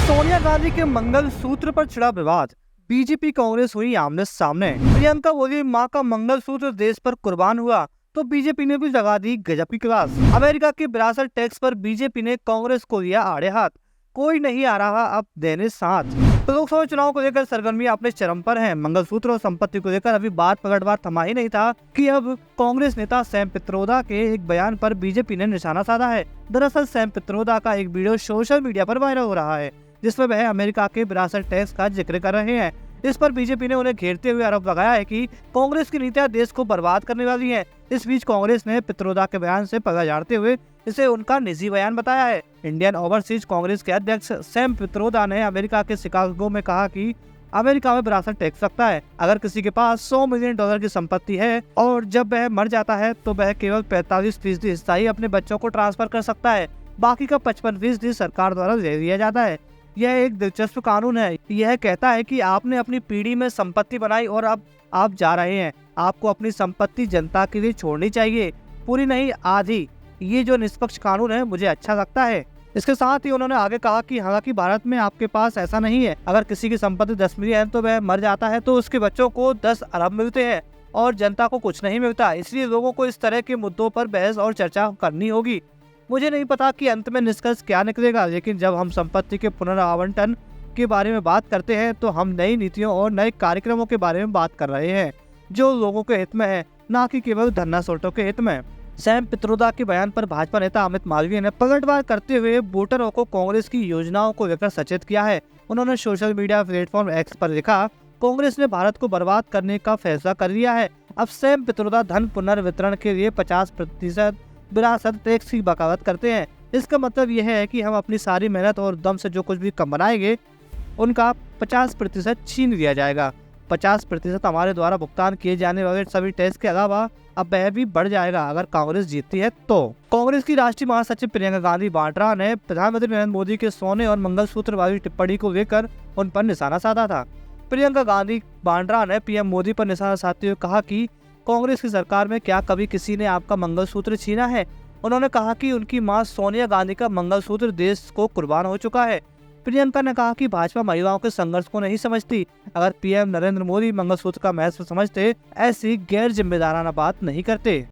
सोनिया गांधी के मंगलसूत्र पर छिड़ा विवाद, बीजेपी कांग्रेस हुई आमने सामने। प्रियंका बोली मां का मंगलसूत्र देश पर कुर्बान हुआ, तो बीजेपी ने भी लगा दी गजब की क्लास। अमेरिका के विरासत टैक्स पर बीजेपी ने कांग्रेस को लिया आड़े हाथ, कोई नहीं आ रहा अब देने साथ। तो लोकसभा चुनाव को लेकर सरगर्मी अपने चरम पर है। मंगलसूत्र और संपत्ति को लेकर अभी बात पलटवार थमा ही नहीं था कि अब कांग्रेस नेता सैम पित्रोदा के एक बयान पर बीजेपी ने निशाना साधा है। दरअसल सैम पित्रोदा का एक वीडियो सोशल मीडिया पर वायरल हो रहा है, जिसमें वह अमेरिका के विरासत टैक्स का जिक्र कर रहे हैं। इस पर बीजेपी ने उन्हें घेरते हुए आरोप लगाया है कि कांग्रेस की नीतियां देश को बर्बाद करने वाली हैं। इस बीच कांग्रेस ने पित्रोदा के बयान से पलड़ा झाड़ते हुए इसे उनका निजी बयान बताया है। इंडियन ओवरसीज कांग्रेस के अध्यक्ष सैम पित्रोदा ने अमेरिका के शिकागो में कहा कि अमेरिका में विरासत टैक्स लगता है। अगर किसी के पास $100 मिलियन की संपत्ति है और जब वह मर जाता है तो वह केवल 45% हिस्सा ही अपने बच्चों को ट्रांसफर कर सकता है, बाकी का 55% सरकार द्वारा ले लिया जाता है। यह एक दिलचस्प कानून है। यह कहता है कि आपने अपनी पीढ़ी में संपत्ति बनाई और अब आप जा रहे हैं, आपको अपनी संपत्ति जनता के लिए छोड़नी चाहिए, पूरी नहीं आधी। ये जो निष्पक्ष कानून है मुझे अच्छा लगता है। इसके साथ ही उन्होंने आगे कहा कि हालांकि भारत में आपके पास ऐसा नहीं है। अगर किसी की संपत्ति 10 मिलियन तो वह मर जाता है तो उसके बच्चों को 10 अरब मिलते हैं और जनता को कुछ नहीं मिलता। इसलिए लोगों को इस तरह के मुद्दों पर बहस और चर्चा करनी होगी। मुझे नहीं पता कि अंत में निष्कर्ष क्या निकलेगा, लेकिन जब हम संपत्ति के पुनर्आवंटन के बारे में बात करते हैं तो हम नई नीतियों और नए कार्यक्रमों के बारे में बात कर रहे हैं जो लोगों के हित में है, न कि केवल धन्नासोटों के हित में। सैम पित्रोदा के बयान पर भाजपा नेता अमित मालवीय ने पलटवार करते हुए वोटरों को कांग्रेस की योजनाओं को लेकर सचेत किया है। उन्होंने सोशल मीडिया प्लेटफॉर्म एक्स पर लिखा, कांग्रेस ने भारत को बर्बाद करने का फैसला कर लिया है। अब सैम पित्रोदा धन पुनर्वितरण के लिए 50% विरासत टैक्स की बगावत करते हैं। इसका मतलब यह है कि हम अपनी सारी मेहनत और दम से जो कुछ भी कम बनाएंगे उनका 50% छीन लिया जाएगा। 50% हमारे द्वारा भुगतान किए जाने वाले सभी टैक्स के अलावा अब वह भी बढ़ जाएगा अगर कांग्रेस जीतती है तो। कांग्रेस की राष्ट्रीय महासचिव प्रियंका गांधी वाड्रा ने प्रधानमंत्री नरेंद्र मोदी के सोने और मंगलसूत्र वाली टिप्पणी को लेकर उन पर निशाना साधा था। प्रियंका गांधी वाड्रा ने पीएम मोदी पर निशाना साधते हुए कहा कि कांग्रेस की सरकार में क्या कभी किसी ने आपका मंगलसूत्र छीना है। उन्होंने कहा कि उनकी मां सोनिया गांधी का मंगलसूत्र देश को कुर्बान हो चुका है। प्रियंका ने कहा कि भाजपा महिलाओं के संघर्ष को नहीं समझती। अगर पीएम नरेंद्र मोदी मंगलसूत्र का महत्व समझते, ऐसी गैर जिम्मेदाराना बात नहीं करते।